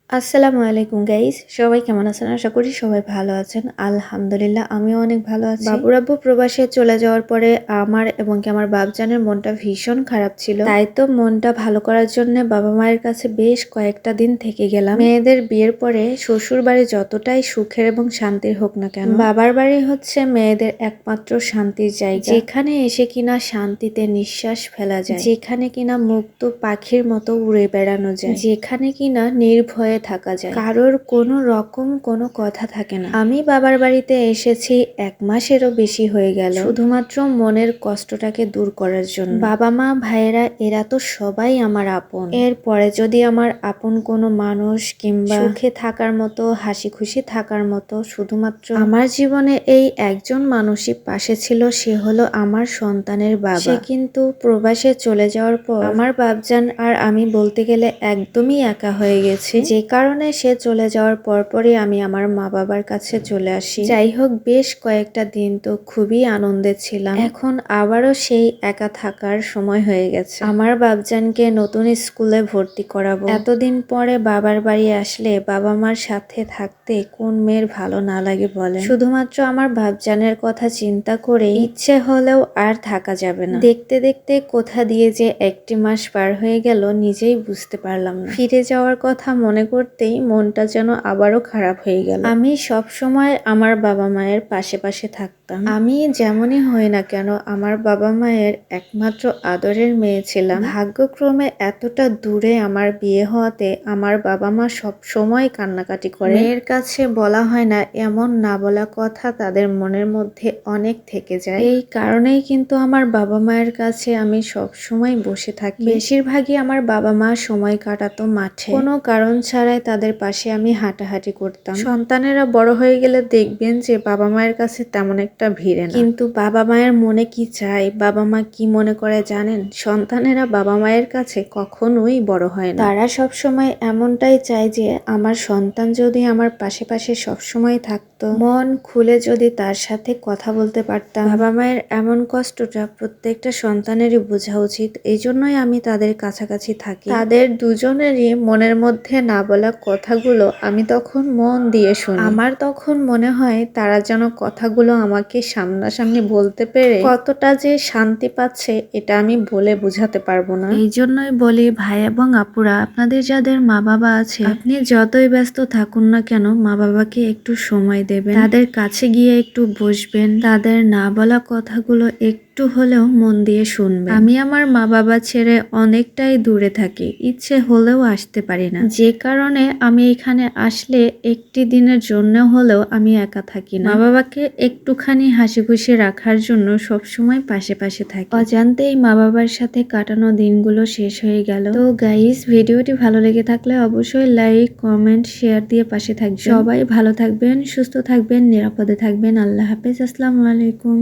আসসালামু আলাইকুম গাইস, সবাই কেমন আছেন? আশা করি সবাই ভালো আছেন। আলহামদুলিল্লাহ আমিও অনেক ভালো আছি। বাবুর আব্বু প্রবাসে চলে যাওয়ার পরে আমার এবং কি আমার বাপজানের মনটা ভীষণ খারাপ ছিল। তাই তো মনটা ভালো করার জন্য বাবা মায়ের কাছে বেশ কয়েকটা দিন থেকে গেলাম। মেয়েদের বিয়ের পরে শ্বশুর বাড়ি যতটাই সুখের এবং শান্তির হোক না কেন, বাবার বাড়ি হচ্ছে মেয়েদের একমাত্র শান্তির জায়গা, যেখানে এসে কিনা শান্তিতে নিঃশ্বাস ফেলা যায়, যেখানে কিনা মুক্ত পাখির মতো উড়ে বেড়ানো যায়, যেখানে কিনা নির্ভয়ে থাকা যায়, কারোর কোনো রকম কোনো কথা থাকে না। আমি বাবার বাড়িতে এসেছি 1 মাসেরও বেশি হয়ে গেল, শুধুমাত্র মনের কষ্টটাকে দূর করার জন্য। বাবা মা ভাইয়েরা এরা তো সবাই আমার আপন। এরপরে যদি আমার আপন কোনো মানুষ কিংবা সুখে থাকার মতো, হাসি খুশি থাকার মতো শুধুমাত্র আমার জীবনে এই একজন মানুষই পাশে ছিল, সে হলো আমার সন্তানের বাবা। সে কিন্তু প্রবাসে চলে যাওয়ার পর আমার বাপজান আর আমি বলতে গেলে একদমই একা হয়ে গেছি, যে কারণে সে চলে যাওয়ার পরপরই আমি আমার মা বাবার কাছে চলে আসি। যাই হোক, বেশ কয়েকটা দিন তো খুবই আনন্দে ছিলাম। এখন আবারও সেই একা থাকার সময় হয়ে গেছে। আমার বাপজানকে নতুন স্কুলে ভর্তি করাবো। এতদিন পরে বাবার বাড়ি আসলে বাবা মার সাথে থাকতে কোন মেয়ের ভালো না লাগে বলেন? শুধুমাত্র আমার বাপজানের কথা চিন্তা করে ইচ্ছে হলেও আর থাকা যাবে না। দেখতে দেখতে কোথা দিয়ে যে 1টি মাস পার হয়ে গেল নিজেই বুঝতে পারলাম না। ফিরে যাওয়ার কথা মনে করতেই মনটা যেন আবারও খারাপ হয়ে গেল। আমি সব সময় আমার বাবা মায়ের পাশে পাশে থাকতাম। আমি যেমনই হই না কেন আমার বাবা মায়ের একমাত্র আদরের মেয়ে ছিলাম। ভাগ্যক্রমে এতটা দূরে আমার বিয়ে হওয়াতে আমার বাবা মা সব সময় কান্নাকাটি করে। মেয়ের কাছে বলা হয় না এমন না বলা কথা তাদের মনের মধ্যে অনেক থেকে যায়। এই কারণেই কিন্তু আমার বাবা মায়ের কাছে আমি সব সময় বসে থাকি। বেশিরভাগই আমার বাবা মা সময় কাটাতো মাঠে, কোনো কারণ ছাড়াই তাদের পাশে আমি হাঁটাহাঁটি করতাম। সন্তানেরা বড় হয়ে গেলে দেখবেন যে বাবা মায়ের কাছে তেমন একটা ভিড়ে না, কিন্তু বাবা মায়ের মনে কি চায়, বাবা মা কি মনে করে জানেন? সন্তানেরা বাবা মায়ের কাছে কখনোই বড় হয় না। তারা সব সময় এমনটাই চায় যে আমার সন্তান যদি আমার পাশে পাশে সবসময় থাকতো, মন খুলে যদি তার সাথে কথা বলতে পারতাম। বাবা মায়ের এমন কষ্টটা প্রত্যেকটা সন্তানেরই বোঝা উচিত। এই জন্যই আমি তাদের কাছাকাছি থাকি। তাদের দুজনেরই মনের মধ্যে না বলা কথাগুলো আমি তখন মন দিয়ে শুনি। আমার তখন মনে হয় তারা যেন কথাগুলো আমাকে সামনাসামনি বলতে পেরে কতটা যে শান্তি পাচ্ছে এটা আমি বলে বোঝাতে পারবো না। এই জন্যই বলি ভাই এবং আপুরা, আপনাদের যাদের মা বাবা আছে, আপনি যতই ব্যস্ত থাকুন না কেন মা বাবাকে একটু সময় দেবেন, তাদের কাছে গিয়ে একটু বসবেন, তাদের না বলা কথাগুলো একটু হলেও মন দিয়ে শুনবেন। আমি আমার মা বাবা ছেড়ে অনেকটাই দূরে থাকি, ইচ্ছে হলেও আসতে পারি না, যে কারণে আমি এখানে আসলে একটি দিনের জন্য হলেও আমি একা থাকি না। মা বাবাকে একটুখানি হাসি খুশি রাখার জন্য সবসময় পাশে পাশে থাকি। অজান্তেই মা বাবার সাথে কাটানো দিনগুলো শেষ হয়ে গেল। তো গাইস, ভিডিওটি ভালো লেগে থাকলে অবশ্যই লাইক, কমেন্ট, শেয়ার দিয়ে পাশে থাকবেন। সবাই ভালো থাকবেন, সুস্থ থাকবেন, নিরাপদে থাকবেন। আল্লাহ হাফেজ, আসসালামু আলাইকুম।